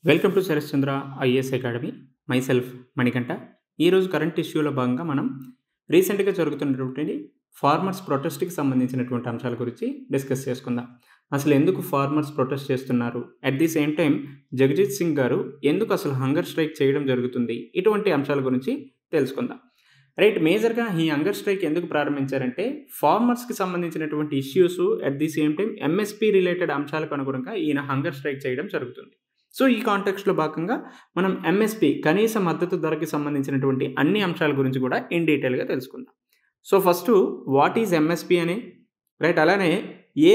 Welcome to Sharath Chandra IAS academy. Myself Manikanta. ఈరోజు current ఇష్యూలో భాగంగా మనం రీసెంట్గా జరుగుతున్నటువంటి ఫార్మర్స్ ప్రొటెస్ట్కి సంబంధించినటువంటి అంశాల గురించి డిస్కస్ చేసుకుందాం. అసలు ఎందుకు ఫార్మర్స్ ప్రొటెస్ట్ చేస్తున్నారు, at the same time Jagjit Singh గారు ఎందుకు అసలు హంగర్ స్ట్రైక్ చేయడం జరుగుతుంది, ఇటువంటి అంశాల గురించి తెలుసుకుందాం. రైట్, మేజర్గా ఈ హంగర్ స్ట్రైక్ ఎందుకు ప్రారంభించారంటే ఫార్మర్స్కి సంబంధించినటువంటి issues at the same time MSP related అంశాలకు అనుగుణంగా ఈయన హంగర్ స్ట్రైక్ చేయడం జరుగుతుంది. సో ఈ కాంటెక్స్ట్లో భాగంగా మనం ఎంఎస్పీ కనీస మద్దతు ధరకి సంబంధించినటువంటి అన్ని అంశాల గురించి కూడా ఇన్ డీటెయిల్గా తెలుసుకుందాం. So first what is MSP అని, రైట్, అలానే ఏ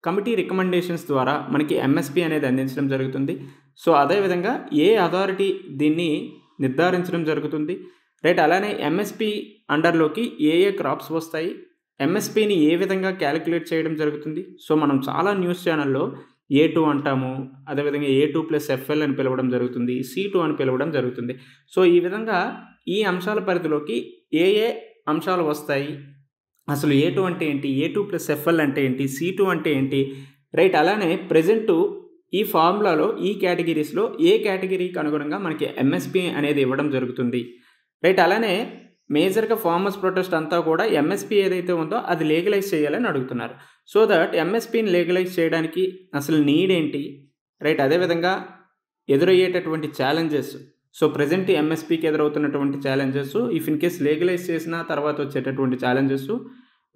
కమిటీ రికమెండేషన్స్ ద్వారా మనకి ఎంఎస్పీ అనేది అందించడం జరుగుతుంది, సో అదేవిధంగా ఏ అథారిటీ దీన్ని నిర్ధారించడం జరుగుతుంది, రైట్, అలానే ఎంఎస్పీ అండర్లోకి ఏ ఏ క్రాప్స్ వస్తాయి, ఎంఎస్పీని ఏ విధంగా క్యాలిక్యులేట్ చేయడం జరుగుతుంది. సో మనం చాలా న్యూస్ ఛానల్లో A2 అంటాము, అదేవిధంగా A2+FL అని పిలవడం జరుగుతుంది, C2 అని పిలవడం జరుగుతుంది. సో ఈ విధంగా ఈ అంశాల పరిధిలోకి ఏ ఏ అంశాలు వస్తాయి, అసలు A2 అంటే ఏంటి, A2+FL అంటే ఏంటి, C2 అంటే ఏంటి, రైట్, అలానే ప్రజెంట్ ఈ ఫార్ములాలో ఈ కేటగిరీస్లో ఏ కేటగిరీకి అనుగుణంగా మనకి ఎంఎస్పీ అనేది ఇవ్వడం జరుగుతుంది, రైట్, అలానే మేజర్గా ఫార్మర్స్ ప్రొటెస్ట్ అంతా కూడా ఎంఎస్పీ ఏదైతే ఉందో అది లీగలైజ్ చేయాలని అడుగుతున్నారు. సో దట్ ఎంఎస్పీని లీగలైజ్ చేయడానికి అసలు నీడ్ ఏంటి, రైట్, అదేవిధంగా ఎదురయ్యేటటువంటి ఛాలెంజెస్, సో ప్రజెంట్ ఎంఎస్పీకి ఎదురవుతున్నటువంటి challenges, if in case legalize చేసిన తర్వాత వచ్చేటటువంటి ఛాలెంజెస్,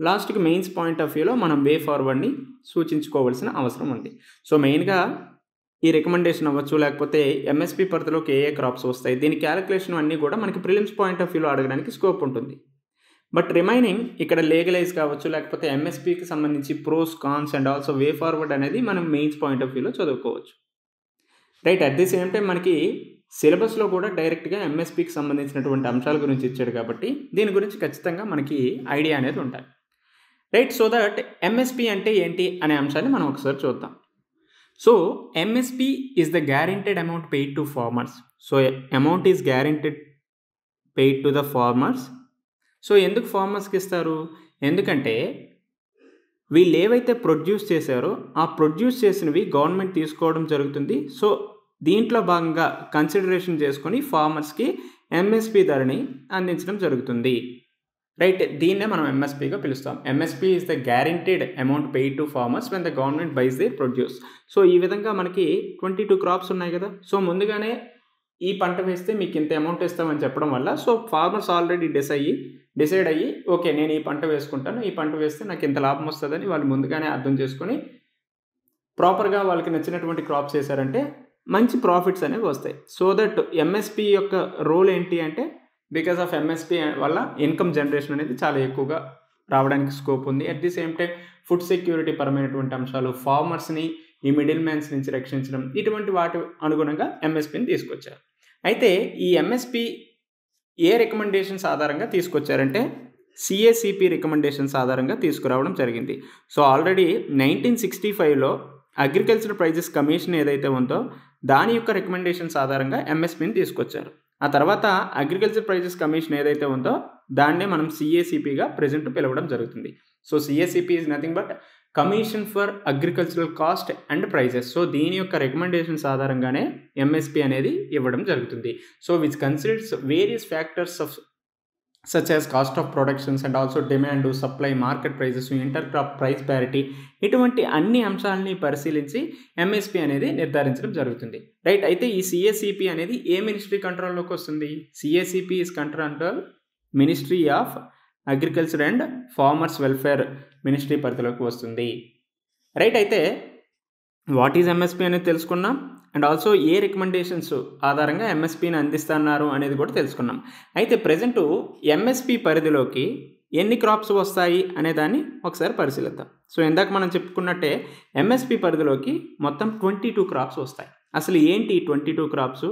లాస్ట్కి మెయిన్స్ పాయింట్ ఆఫ్ వ్యూలో మనం వే ఫార్వర్డ్ని సూచించుకోవాల్సిన అవసరం ఉంది. సో మెయిన్గా ఈ రికమెండేషన్ అవ్వచ్చు, లేకపోతే ఎంఎస్పీ పరిధిలోకి ఏ ఏ క్రాప్స్ వస్తాయి, దీని క్యాలిక్యులేషన్ అన్నీ కూడా మనకి ప్రిలిమ్స్ పాయింట్ ఆఫ్ వ్యూలో అడగడానికి స్కోప్ ఉంటుంది. బట్ రిమైనింగ్ ఇక్కడ లీగలైజ్ కావచ్చు, లేకపోతే ఎంఎస్పీకి సంబంధించి pros cons and also way forward అనేది మనం మెయిన్స్ పాయింట్ ఆఫ్ వ్యూలో చదువుకోవచ్చు, right. At the same time మనకి సిలబస్లో కూడా డైరెక్ట్గా ఎంఎస్పీకి సంబంధించినటువంటి అంశాల గురించి ఇచ్చాడు కాబట్టి దీని గురించి ఖచ్చితంగా మనకి ఐడియా అనేది ఉంటుంది, రైట్. సో దట్ ఎంఎస్పీ అంటే ఏంటి అనే అంశాన్ని మనం ఒకసారి చూద్దాం. So MSP is the guaranteed amount paid to farmers. So amount is guaranteed paid to the farmers. So ఎందుకు ఫార్మర్స్కి ఇస్తారు, ఎందుకంటే వీళ్ళు ఏవైతే ప్రొడ్యూస్ చేశారో ఆ ప్రొడ్యూస్ చేసినవి గవర్నమెంట్ తీసుకోవడం జరుగుతుంది. సో దీంట్లో భాగంగా కన్సిడరేషన్ చేసుకొని ఫార్మర్స్కి ఎంఎస్పీ ధరని అందించడం జరుగుతుంది, రైట్. దీన్నే మనం ఎంఎస్పీగా పిలుస్తాం. MSP is the guaranteed amount paid to farmers when the government buys their produce. So ఈ విధంగా మనకి 22 క్రాప్స్ ఉన్నాయి కదా, సో ముందుగానే ఈ పంట వేస్తే మీకు ఇంత అమౌంట్ ఇస్తామని చెప్పడం వల్ల సో ఫార్మర్స్ ఆల్రెడీ డిసైడ్ అయ్యి ఓకే నేను ఈ పంట వేసుకుంటాను, ఈ పంట వేస్తే నాకు ఇంత లాభం వస్తుందని వాళ్ళు ముందుగానే అర్థం చేసుకొని ప్రాపర్గా వాళ్ళకి నచ్చినటువంటి క్రాప్స్ వేశారంటే మంచి ప్రాఫిట్స్ అనేవి వస్తాయి. సో దట్ ఎంఎస్పీ యొక్క రోల్ ఏంటి అంటే బికాస్ ఆఫ్ ఎంఎస్పీ వల్ల ఇన్కమ్ జనరేషన్ అనేది చాలా ఎక్కువగా రావడానికి స్కోప్ ఉంది. At the same time food security పరమైనటువంటి అంశాలు, ఫార్మర్స్ని ఈ మిడిల్ మ్యాన్స్ నుంచి రక్షించడం, ఇటువంటి వాటి అనుగుణంగా ఎంఎస్పీని తీసుకొచ్చారు. అయితే ఈ ఎంఎస్పీ ఏ రికమెండేషన్స్ ఆధారంగా తీసుకొచ్చారంటే సిఏసిపి రికమెండేషన్స్ ఆధారంగా తీసుకురావడం జరిగింది. సో ఆల్రెడీ 1965లో అగ్రికల్చర్ ప్రైజెస్ కమిషన్ ఏదైతే ఉందో దాని యొక్క రికమెండేషన్స్ ఆధారంగా ఎంఎస్పీని తీసుకొచ్చారు. ఆ తర్వాత అగ్రికల్చర్ ప్రైజెస్ కమిషన్ ఏదైతే ఉందో దాన్నే మనం సిఏసిపిగా ప్రజెంట్ పిలవడం జరుగుతుంది. So CACP is nothing but commission for agricultural cost and prices. So దీని యొక్క రికమెండేషన్స్ ఆధారంగానే ఎంఎస్పి అనేది ఇవ్వడం జరుగుతుంది. So which considers various factors of such as cost of productions and also demand, supply, market prices, inter crop price parity, ఇటువంటి అన్ని అంశాలని పరిశీలించి ఎంఎస్పీ అనేది నిర్ధారించడం జరుగుతుంది, రైట్. అయితే ఈ సిఏసిపి అనేది ఏ మినిస్ట్రీ కంట్రోల్లోకి వస్తుంది, CACP is control ministry of agriculture and farmers welfare ministry పరిధిలోకి వస్తుంది, రైట్. అయితే వాట్ ఈజ్ ఎంఎస్పీ అనేది తెలుసుకున్నాం అండ్ ఆల్సో ఏ రికమెండేషన్స్ ఆధారంగా ఎంఎస్పీని అందిస్తున్నారు అనేది కూడా తెలుసుకున్నాం. అయితే ప్రజెంటు ఎంఎస్పీ పరిధిలోకి ఎన్ని క్రాప్స్ వస్తాయి అనే దాన్ని ఒకసారి పరిశీలిద్దాం. సో ఇందాక మనం చెప్పుకున్నట్టే ఎంఎస్పీ పరిధిలోకి మొత్తం 22 క్రాప్స్ వస్తాయి. అసలు ఏంటి 22 crops,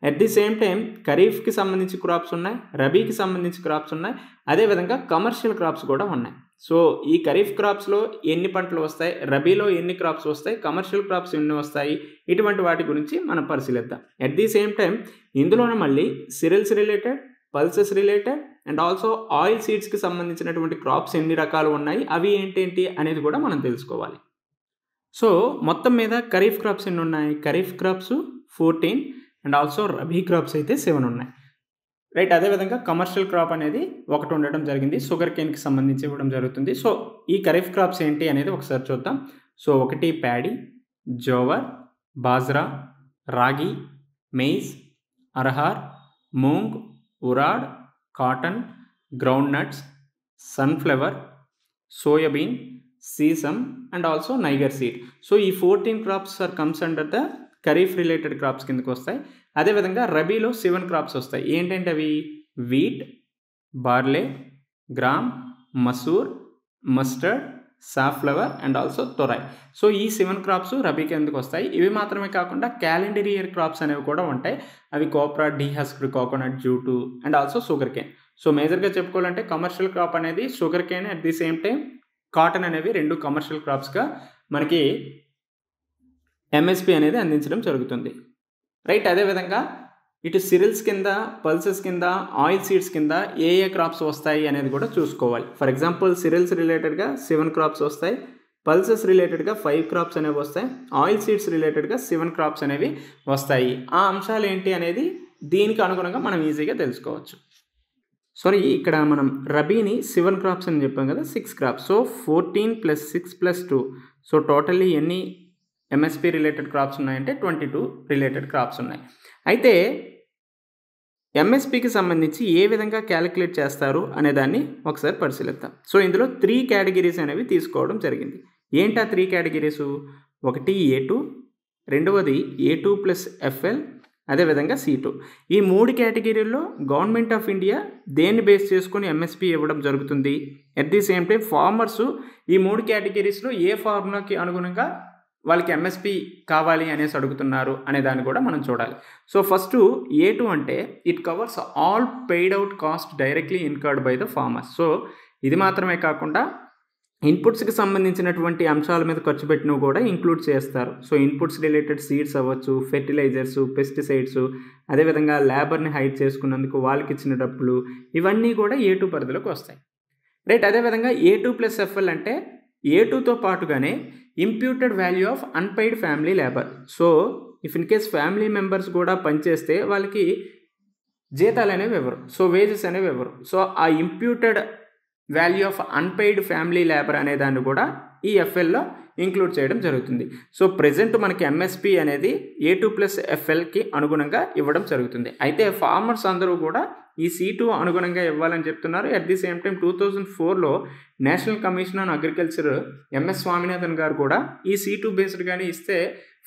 at the same time ఖరీఫ్కి సంబంధించి క్రాప్స్ ఉన్నాయి, రబీకి సంబంధించి క్రాప్స్ ఉన్నాయి, అదేవిధంగా కమర్షియల్ క్రాప్స్ కూడా ఉన్నాయి. సో ఈ ఖరీఫ్ క్రాప్స్లో ఎన్ని పంటలు వస్తాయి, రబీలో ఎన్ని క్రాప్స్ వస్తాయి, కమర్షియల్ క్రాప్స్ ఎన్ని వస్తాయి, ఇటువంటి వాటి గురించి మనం పరిశీలిద్దాం. అట్ ది సేమ్ టైం ఇందులోనే మళ్ళీ cereals related, pulses related and also oil సీడ్స్కి సంబంధించినటువంటి క్రాప్స్ ఎన్ని రకాలు ఉన్నాయి, అవి ఏంటేంటి అనేది కూడా మనం తెలుసుకోవాలి. సో మొత్తం మీద ఖరీఫ్ క్రాప్స్ ఎన్ని ఉన్నాయి, kharif crops 14 and also rabi crops అయితే 7 ఉన్నాయి. రైట్. అదేవిధంగా కమర్షియల్ క్రాప్ అనేది ఒకటి ఉండడం జరిగింది. షుగర్ కేన్కి సంబంధించి ఇవ్వడం జరుగుతుంది. సో ఈ ఖరీఫ్ క్రాప్స్ ఏంటి అనేది ఒకసారి చూద్దాం. సో ఒకటి paddy, jowar, bajra, ragi, maize, arhar, moong, urad, cotton, ground nuts, sunflower, soybean, sesame and also niger seed. So ఈ 14 crops are comes under the kharif related crops కిందకు వస్తాయి. అదేవిధంగా రబీలో 7 క్రాప్స్ వస్తాయి. ఏంటంటే అవి wheat, barley, gram, masoor, mustard, safflower and also toria. So ఈ 7 క్రాప్స్ రబీ కిందకు వస్తాయి. ఇవి మాత్రమే కాకుండా క్యాలెండర్ ఇయర్ క్రాప్స్ అనేవి కూడా ఉంటాయి. అవి copra, dehusked coconut, jute and also sugar cane. So మేజర్గా చెప్పుకోవాలంటే కమర్షియల్ క్రాప్ అనేది sugar cane, at the same time cotton అనేవి 2 కమర్షియల్ క్రాప్స్గా మనకి ఎంఎస్పి అనేది అందించడం జరుగుతుంది. రైట్. అదేవిధంగా ఇటు సిరిల్స్ కింద, పల్సెస్ కింద, ఆయిల్ సీడ్స్ కింద ఏ క్రాప్స్ వస్తాయి అనేది కూడా చూసుకోవాలి. ఫర్ ఎగ్జాంపుల్ సిరిల్స్ రిలేటెడ్గా 7 క్రాప్స్ వస్తాయి, పల్సెస్ రిలేటెడ్గా 5 క్రాప్స్ అనేవి వస్తాయి, ఆయిల్ సీడ్స్ రిలేటెడ్గా 7 క్రాప్స్ అనేవి వస్తాయి. ఆ అంశాలు ఏంటి అనేది దీనికి అనుగుణంగా మనం ఈజీగా తెలుసుకోవచ్చు. సారీ, ఇక్కడ మనం రబీని 7 క్రాప్స్ అని చెప్పాం కదా, 6 క్రాప్స్. సో 14 + 6 + 2. సో టోటల్లీ ఎన్ని ఎంఎస్పి రిలేటెడ్ క్రాప్స్ ఉన్నాయంటే 22 రిలేటెడ్ క్రాప్స్ ఉన్నాయి. అయితే ఎంఎస్పికి సంబంధించి ఏ విధంగా క్యాలిక్యులేట్ చేస్తారు అనే దాన్ని ఒకసారి పరిశీలిద్దాం. సో ఇందులో 3 కేటగిరీస్ అనేవి తీసుకోవడం జరిగింది. ఏంటి ఆ 3 కేటగిరీసు? ఒకటి A2, రెండవది A2 + FL, అదేవిధంగా C2. ఈ 3 కేటగిరీల్లో గవర్నమెంట్ ఆఫ్ ఇండియా దేన్ని బేస్ చేసుకొని ఎంఎస్పి ఇవ్వడం జరుగుతుంది? At the same time farmers ఈ 3 కేటగిరీస్లో ఏ ఫార్ములాకి అనుగుణంగా వాళ్ళకి ఎంఎస్పి కావాలి అనేసి అడుగుతున్నారు అనే దాన్ని కూడా మనం చూడాలి. సో ఫస్ట్ A2 అంటే it covers all paid out cost directly incurred by the farmers. So ఇది మాత్రమే కాకుండా ఇన్పుట్స్కి సంబంధించినటువంటి అంశాల మీద ఖర్చు పెట్టినవి కూడా ఇంక్లూడ్ చేస్తారు. సో ఇన్పుట్స్ రిలేటెడ్ సీడ్స్ అవ్వచ్చు, ఫెర్టిలైజర్స్, పెస్టిసైడ్స్, అదేవిధంగా లేబర్ని హైర్ చేసుకున్నందుకు వాళ్ళకి ఇచ్చిన డబ్బులు, ఇవన్నీ కూడా A2 పరిధిలోకి వస్తాయి. రైట్. అదేవిధంగా A2 + FL అంటే A2తో పాటుగానే imputed value of unpaid family labour. So if in case family members కూడా పనిచేస్తే వాళ్ళకి జీతాలు అనేవి ఇవ్వరు, సో వేజెస్ అనేవి ఇవ్వరు. సో ఆ imputed value of unpaid family labour అనే దాన్ని కూడా ఈ ఎఫ్ఎల్లో ఇంక్లూడ్ చేయడం జరుగుతుంది. సో ప్రెజెంట్ మనకి ఎంఎస్పి అనేది A2 + FLకి అనుగుణంగా ఇవ్వడం జరుగుతుంది. అయితే ఫార్మర్స్ అందరూ కూడా ఈ C2 అనుగుణంగా ఇవ్వాలని చెప్తున్నారు. అట్ ది సేమ్ టైం 2004లో national commission on agriculture MS Swaminathan garu కూడా ఈ C2 బేస్డ్గానే ఇస్తే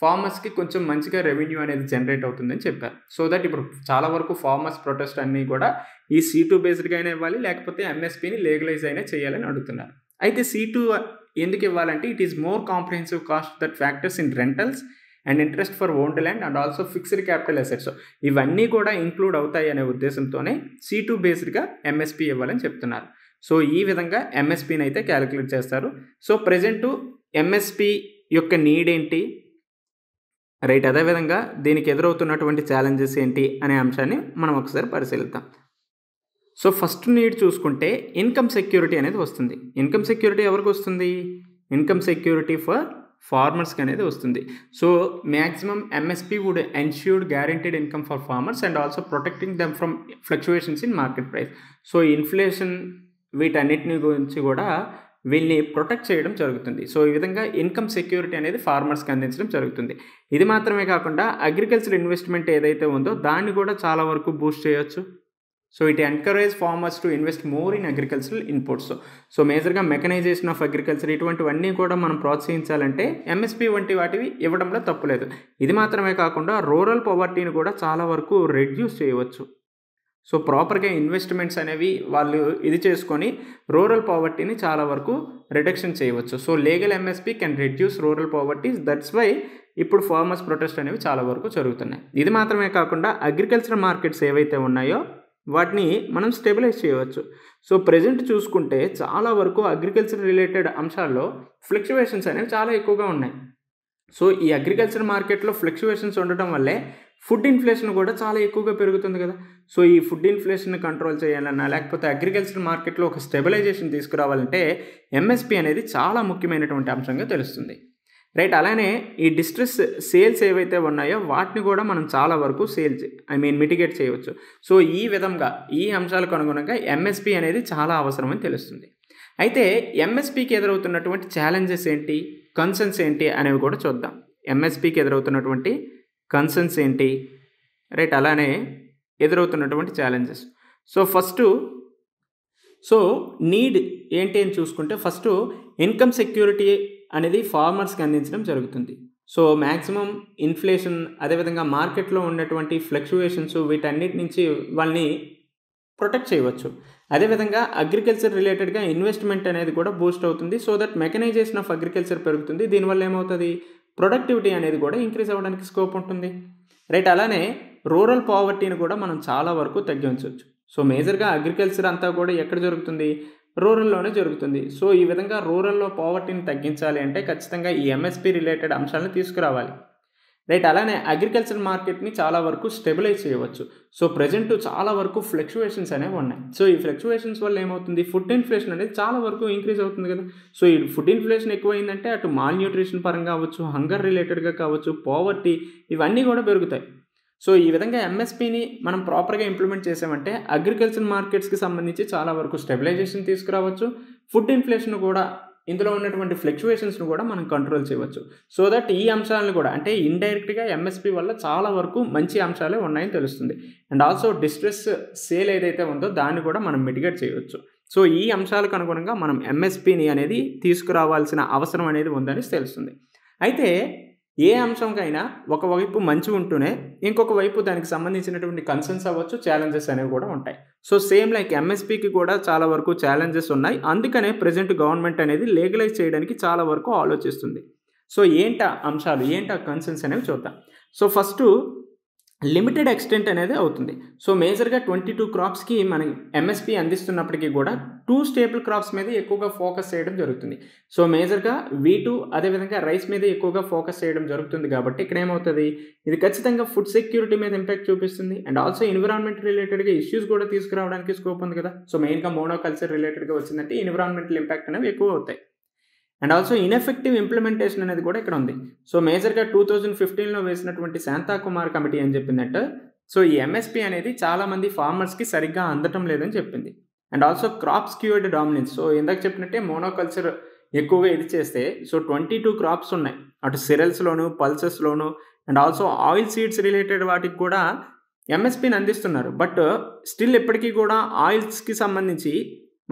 ఫార్మర్స్కి కొంచెం మంచిగా రెవెన్యూ అనేది జనరేట్ అవుతుందని చెప్పారు. సో దట్ ఇప్పుడు చాలా వరకు ఫార్మర్స్ ప్రొటెస్ట్ అన్నీ కూడా ఈ C2 బేస్డ్గానే ఇవ్వాలి, లేకపోతే ఎంఎస్పిని లీగలైజ్ అయినా చేయాలని అడుగుతున్నారు. అయితే C2 ఎందుకు ఇవ్వాలంటే it is more comprehensive cost that factors in rentals and interest for owned land and also fixed capital assets, ఇవన్నీ కూడా ఇంక్లూడ్ అవుతాయి అనే ఉద్దేశంతోనే C2 బేస్డ్గా ఎంఎస్పి ఇవ్వాలని చెప్తున్నారు. సో ఈ విధంగా ఎంఎస్పిని అయితే క్యాలిక్యులేట్ చేస్తారు. సో ప్రెజెంటు ఎంఎస్పి యొక్క నీడ్ ఏంటి, రైట్, అదేవిధంగా దీనికి ఎదురవుతున్నటువంటి ఛాలెంజెస్ ఏంటి అనే అంశాన్ని మనం ఒకసారి పరిశీలిద్దాం. సో ఫస్ట్ నీడ్ చూసుకుంటే ఇన్కమ్ సెక్యూరిటీ అనేది వస్తుంది. ఇన్కమ్ సెక్యూరిటీ ఎవరికి వస్తుంది? ఇన్కమ్ సెక్యూరిటీ ఫర్ ఫార్మర్స్కి అనేది వస్తుంది. So maximum MSP would ensured guaranteed income for farmers and also protecting them from fluctuations in market price. So inflation వీటన్నిటిని గురించి కూడా వీళ్ళని ప్రొటెక్ట్ చేయడం జరుగుతుంది. సో ఈ విధంగా ఇన్కమ్ సెక్యూరిటీ అనేది ఫార్మర్స్కి అందించడం జరుగుతుంది. ఇది మాత్రమే కాకుండా అగ్రికల్చర్ ఇన్వెస్ట్మెంట్ ఏదైతే ఉందో దాన్ని కూడా చాలా వరకు బూస్ట్ చేయొచ్చు. So it encourage farmers to invest more in agricultural inputs. So మేజర్గా మెకనైజేషన్ ఆఫ్ అగ్రికల్చర్ ఇటువంటివన్నీ కూడా మనం ప్రోత్సహించాలంటే ఎంఎస్పి వంటి వాటివి ఇవ్వడంలో తప్పులేదు. ఇది మాత్రమే కాకుండా రూరల్ పవర్టీని కూడా చాలా వరకు రెడ్యూస్ చేయవచ్చు. సో ప్రాపర్గా ఇన్వెస్ట్మెంట్స్ అనేవి వాళ్ళు ఇది చేసుకొని రూరల్ పావర్టీని చాలా వరకు రిడక్షన్ చేయవచ్చు. So legal MSP can reduce rural poverty. That's why ఇప్పుడు ఫార్మర్స్ ప్రొటెస్ట్ అనేవి చాలా వరకు జరుగుతున్నాయి. ఇది మాత్రమే కాకుండా అగ్రికల్చర్ మార్కెట్స్ ఏవైతే ఉన్నాయో వాటిని మనం స్టెబిలైజ్ చేయవచ్చు. సో ప్రెజెంట్ చూసుకుంటే చాలా వరకు అగ్రికల్చర్ రిలేటెడ్ అంశాల్లో ఫ్లక్చువేషన్స్ అనేవి చాలా ఎక్కువగా ఉన్నాయి. సో ఈ అగ్రికల్చర్ మార్కెట్లో ఫ్లక్చువేషన్స్ ఉండటం వల్లే ఫుడ్ ఇన్ఫ్లేషన్ కూడా చాలా ఎక్కువగా పెరుగుతుంది కదా. సో ఈ ఫుడ్ ఇన్ఫ్లేషన్ కంట్రోల్ చేయాలన్నా లేకపోతే అగ్రికల్చర్ మార్కెట్లో ఒక స్టెబిలైజేషన్ తీసుకురావాలంటే ఎంఎస్పి అనేది చాలా ముఖ్యమైనటువంటి అంశంగా తెలుస్తుంది. రైట్. అలానే ఈ డిస్ట్రెస్ సేల్స్ ఏవైతే ఉన్నాయో వాటిని కూడా మనం చాలా వరకు మిటిగేట్ చేయవచ్చు. సో ఈ విధంగా ఈ అంశాలకు అనుగుణంగా ఎంఎస్పి అనేది చాలా అవసరమని తెలుస్తుంది. అయితే ఎంఎస్పికి ఎదురవుతున్నటువంటి ఛాలెంజెస్ ఏంటి, కన్సర్న్స్ ఏంటి అనేవి కూడా చూద్దాం. ఎంఎస్పికి ఎదురవుతున్నటువంటి కన్సర్న్స్ ఏంటి, రైట్, అలానే ఎదురవుతున్నటువంటి ఛాలెంజెస్. సో నీడ్ ఏంటి అని చూసుకుంటే ఫస్ట్ ఇన్కమ్ సెక్యూరిటీ అనేది ఫార్మర్స్కి అందించడం జరుగుతుంది. సో మ్యాక్సిమం ఇన్ఫ్లేషన్, అదేవిధంగా మార్కెట్లో ఉన్నటువంటి ఫ్లక్చువేషన్స్, వీటన్నిటి నుంచి వాళ్ళని ప్రొటెక్ట్ చేయవచ్చు. అదేవిధంగా అగ్రికల్చర్ రిలేటెడ్గా ఇన్వెస్ట్మెంట్ అనేది కూడా బూస్ట్ అవుతుంది. So that mechanisation of agriculture పెరుగుతుంది. దీనివల్ల ఏమవుతుంది, ప్రొడక్టివిటీ అనేది కూడా ఇంక్రీజ్ అవ్వడానికి స్కోప్ ఉంటుంది, రైట్. అలానే రూరల్ పావర్టీని కూడా మనం చాలా వరకు తగ్గించవచ్చు. సో మేజర్గా అగ్రికల్చర్ అంతా కూడా ఎక్కడ జరుగుతుంది, రూరల్లోనే జరుగుతుంది. సో ఈ విధంగా రూరల్లో పావర్టీని తగ్గించాలి అంటే ఖచ్చితంగా ఈ ఎంఎస్పి రిలేటెడ్ అంశాలను తీసుకురావాలి, రైట్. అలానే అగ్రికల్చర్ మార్కెట్ని చాలా వరకు స్టెబిలైజ్ చేయవచ్చు. సో ప్రజెంట్ చాలా వరకు ఫ్లక్చువేషన్స్ అనేవి ఉన్నాయి. సో ఈ ఫ్లక్చువేషన్స్ వల్ల ఏమవుతుంది, ఫుడ్ ఇన్ఫ్లేషన్ అనేది చాలా వరకు ఇంక్రీజ్ అవుతుంది కదా. సో ఈ ఫుడ్ ఇన్ఫ్లేషన్ ఎక్కువైందంటే అటు మాల్ న్యూట్రిషన్ పరంగా అవ్వచ్చు, హంగర్ రిలేటెడ్గా కావచ్చు, పావర్టీ, ఇవన్నీ కూడా పెరుగుతాయి. సో ఈ విధంగా ఎంఎస్పిని మనం ప్రాపర్గా ఇంప్లిమెంట్ చేసామంటే అగ్రికల్చర్ మార్కెట్స్కి సంబంధించి చాలా వరకు స్టెబిలైజేషన్ తీసుకురావచ్చు. ఫుడ్ ఇన్ఫ్లేషన్ కూడా, ఇందులో ఉన్నటువంటి ఫ్లక్చువేషన్స్ను కూడా మనం కంట్రోల్ చేయవచ్చు. సో దట్ ఈ అంశాలను కూడా, అంటే ఇండైరెక్ట్గా ఎంఎస్పి వల్ల చాలా వరకు మంచి అంశాలే ఉన్నాయని తెలుస్తుంది. అండ్ ఆల్సో డిస్ట్రెస్ సేల్ ఏదైతే ఉందో దాన్ని కూడా మనం మిటిగేట్ చేయవచ్చు. సో ఈ అంశాలకు అనుగుణంగా మనం ఎంఎస్పిని అనేది తీసుకురావాల్సిన అవసరం అనేది ఉందని తెలుస్తుంది. అయితే ఏ అంశంకైనా ఒకవైపు మంచి ఉంటూనే ఇంకొక వైపు దానికి సంబంధించినటువంటి కన్సర్న్స్ అవ్వచ్చు, ఛాలెంజెస్ అనేవి కూడా ఉంటాయి. సో సేమ్ లైక్ ఎంఎస్పికి కూడా చాలా వరకు ఛాలెంజెస్ ఉన్నాయి. అందుకనే ప్రజెంట్ గవర్నమెంట్ అనేది లీగలైజ్ చేయడానికి చాలా వరకు ఆలోచిస్తుంది. సో ఏంటా అంశాలు, ఏంటా కన్సర్న్స్ అనేవి చూద్దాం. సో ఫస్ట్ లిమిటెడ్ ఎక్స్టెంట్ అనేది అవుతుంది. సో మేజర్గా 22 క్రాప్స్కి మనం ఎంఎస్పి అందిస్తున్నప్పటికీ కూడా 2 స్టేపుల్ క్రాప్స్ మీద ఎక్కువగా ఫోకస్ చేయడం జరుగుతుంది. సో మేజర్గా వీటు, అదేవిధంగా రైస్ మీద ఎక్కువగా ఫోకస్ చేయడం జరుగుతుంది. కాబట్టి ఇక్కడ ఏమవుతుంది, ఇది ఖచ్చితంగా ఫుడ్ సెక్యూరిటీ మీద ఇంపాక్ట్ చూపిస్తుంది. అండ్ ఆల్సో ఎన్విరాన్మెంట్ రిలేటెడ్గా ఇష్యూస్ కూడా తీసుకురావడానికి స్కోప్ ఉంది కదా. సో మెయిన్గా మోనోకల్చర్ రిలేటెడ్గా వచ్చిందంటే ఎన్విరాన్మెంటల్ ఇంపాక్ట్ అనేవి ఎక్కువ అవుతాయి. అండ్ ఆల్సో ఇన్ఎఫెక్టివ్ ఇంప్లిమెంటేషన్ అనేది కూడా ఇక్కడ ఉంది. సో మేజర్గా 2015లో వేసినటువంటి శాంతాకుమార్ కమిటీ ఏం చెప్పిందంటే, సో ఈ ఎంఎస్పి అనేది చాలామంది ఫార్మర్స్కి సరిగ్గా అందటం లేదని చెప్పింది. And also crop skewed dominance. So ఇందాక చెప్పినట్టే మోనోకల్చర్ ఎక్కువగా ఇది చేస్తే, సో 22 క్రాప్స్ ఉన్నాయి, అటు సిరల్స్లోను, పల్సెస్లోను, and also oil seeds related వాటికి కూడా ఎంఎస్పిని అందిస్తున్నారు. బట్ స్టిల్ ఇప్పటికీ కూడా ఆయిల్స్కి సంబంధించి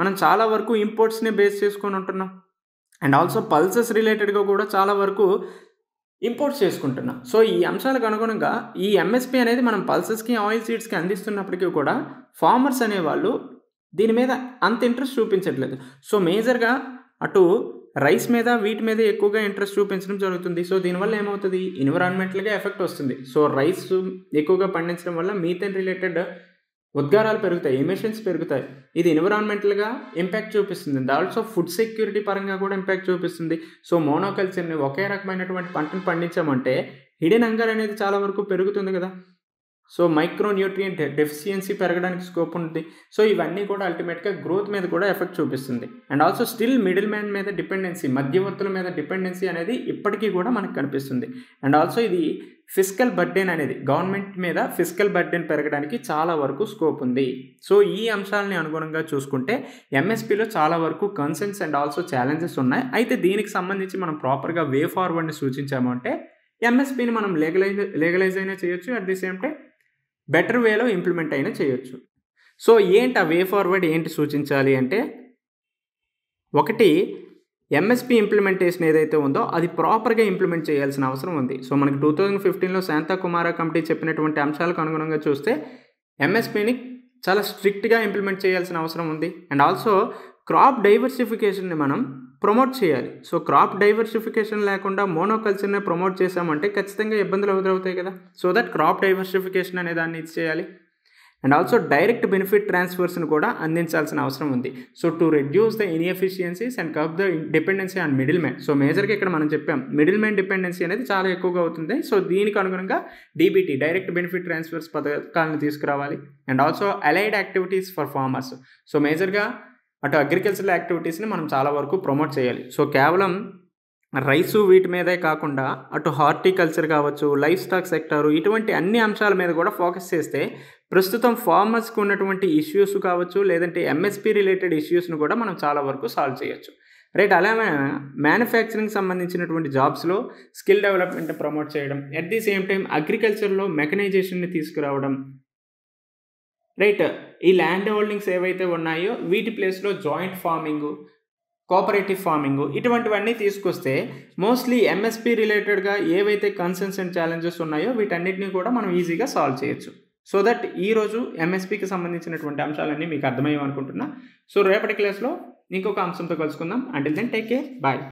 మనం చాలా వరకు ఇంపోర్ట్స్ని బేస్ చేసుకొని ఉంటున్నాం. అండ్ ఆల్సో పల్సెస్ రిలేటెడ్గా కూడా చాలా వరకు ఇంపోర్ట్స్ చేసుకుంటున్నాం. సో ఈ అంశాలకు అనుగుణంగా ఈ ఎంఎస్పి అనేది మనం పల్సెస్కి, ఆయిల్ సీడ్స్కి అందిస్తున్నప్పటికీ కూడా ఫార్మర్స్ అనేవాళ్ళు దీని మీద అంత ఇంట్రెస్ట్ చూపించట్లేదు. సో మేజర్గా అటు రైస్ మీద, వీటి మీద ఎక్కువగా ఇంట్రెస్ట్ చూపించడం జరుగుతుంది. సో దీనివల్ల ఏమవుతుంది, ఎన్విరాన్మెంటల్గా ఎఫెక్ట్ వస్తుంది. సో రైస్ ఎక్కువగా పండించడం వల్ల మీథేన్ రిలేటెడ్ ఉద్గారాలు పెరుగుతాయి, ఎమిషన్స్ పెరుగుతాయి. ఇది ఎన్విరాన్మెంటల్గా ఇంపాక్ట్ చూపిస్తుంది. అండ్ ఆల్సో ఫుడ్ సెక్యూరిటీ పరంగా కూడా ఇంపాక్ట్ చూపిస్తుంది. సో మోనోకల్చర్ని, ఒకే రకమైనటువంటి పంటను పండించామంటే హిడెన్ హంగర్ అనేది చాలా వరకు పెరుగుతుంది కదా. సో మైక్రో న్యూట్రియంట్ డెఫిషియన్సీ పెరగడానికి స్కోప్ ఉంది. సో ఇవన్నీ కూడా అల్టిమేట్గా గ్రోత్ మీద కూడా ఎఫెక్ట్ చూపిస్తుంది. And also still middle man మీద డిపెండెన్సీ, మధ్యవర్తుల మీద డిపెండెన్సీ అనేది ఇప్పటికీ కూడా మనకు కనిపిస్తుంది. అండ్ ఆల్సో ఇది ఫిస్కల్ బర్డెన్ అనేది, గవర్నమెంట్ మీద ఫిస్కల్ బర్డెన్ పెరగడానికి చాలా వరకు స్కోప్ ఉంది. సో ఈ అంశాలని అనుగుణంగా చూసుకుంటే ఎంఎస్పిలో చాలా వరకు కన్సర్న్స్ అండ్ ఆల్సో ఛాలెంజెస్ ఉన్నాయి. అయితే దీనికి సంబంధించి మనం ప్రాపర్గా వే ఫార్వర్డ్ని సూచించాము అంటే ఎంఎస్పిని మనం లీగలైజ్ అయినా చేయొచ్చు, at the same time better వేలో ఇంప్లిమెంట్ అయినా చేయొచ్చు. సో ఏంటి ఆ వే ఫార్వర్డ్, ఏంటి సూచించాలి అంటే, ఒకటి ఎంఎస్పి ఇంప్లిమెంటేషన్ ఏదైతే ఉందో అది ప్రాపర్గా ఇంప్లిమెంట్ చేయాల్సిన అవసరం ఉంది. సో మనకి 2015లో శాంతాకుమార కమిటీ చెప్పినటువంటి అంశాలకు అనుగుణంగా చూస్తే ఎంఎస్పిని చాలా స్ట్రిక్ట్గా ఇంప్లిమెంట్ చేయాల్సిన అవసరం ఉంది. అండ్ ఆల్సో క్రాప్ డైవర్సిఫికేషన్ని మనం ప్రమోట్ చేయాలి. సో క్రాప్ డైవర్సిఫికేషన్ లేకుండా మోనోకల్చర్ని ప్రమోట్ చేసామంటే ఖచ్చితంగా ఇబ్బందులు ఎదురవుతాయి కదా. సో దట్ క్రాప్ డైవర్సిఫికేషన్ అనే దాన్ని ఇది చేయాలి. అండ్ ఆల్సో డైరెక్ట్ బెనిఫిట్ ట్రాన్స్ఫర్స్ని కూడా అందించాల్సిన అవసరం ఉంది. So to reduce the inefficiencies and curb the dependency on middle man. So మేజర్గా ఇక్కడ మనం చెప్పాం మిడిల్ మ్యాన్ డిపెండెన్సీ అనేది చాలా ఎక్కువగా అవుతుంది. సో దీనికి అనుగుణంగా డీబీటీ, డైరెక్ట్ బెనిఫిట్ ట్రాన్స్ఫర్స్ పథకాలను తీసుకురావాలి. And also allied activities for farmers. So మేజర్గా అటు అగ్రికల్చరల్ యాక్టివిటీస్ని మనం చాలా వరకు ప్రమోట్ చేయాలి. సో కేవలం రైసు వీటి మీదే కాకుండా అటు హార్టికల్చర్ కావచ్చు, లైఫ్ స్టాక్ సెక్టారు ఇటువంటి అన్ని అంశాల మీద కూడా ఫోకస్ చేస్తే ప్రస్తుతం ఫార్మర్స్‌కి ఉన్నటువంటి ఇష్యూస్ కావచ్చు, లేదంటే ఎంఎస్‌పీ రిలేటెడ్ ఇష్యూస్‌ని కూడా మనం చాలా వరకు సాల్వ్ చేయొచ్చు. రైట్. అలానే మ్యానుఫ్యాక్చరింగ్‌కి సంబంధించినటువంటి జాబ్స్‌లో స్కిల్ డెవలప్‌మెంట్ ప్రమోట్ చేయడం, ఎట్ ది సేమ్ టైమ్ అగ్రికల్చర్‌లో మెకనైజేషన్‌ని తీసుకురావడం. రైట్. ఈ ల్యాండ్ హోల్డింగ్స్ ఏవైతే ఉన్నాయో వీటి ప్లేస్‌లో జాయింట్ ఫార్మింగు, కోఆపరేటివ్ ఫార్మింగు ఇటువంటివన్నీ తీసుకొస్తే మోస్ట్‌లీ ఎంఎస్‌పీ రిలేటెడ్‌గా ఏవైతే కన్సర్న్స్ అండ్ ఛాలెంజెస్ ఉన్నాయో వీటన్నిటిని కూడా మనం ఈజీగా సాల్వ్ చేయొచ్చు. సో దట్ ఈరోజు ఎంఎస్‌పీకి సంబంధించినటువంటి అంశాలన్నీ మీకు అర్థమయ్యాయి అనుకుంటున్నా. సో రేపటి క్లాస్‌లో ఇంకొక అంశంతో కలుసుకుందాం. Until then take care. Bye.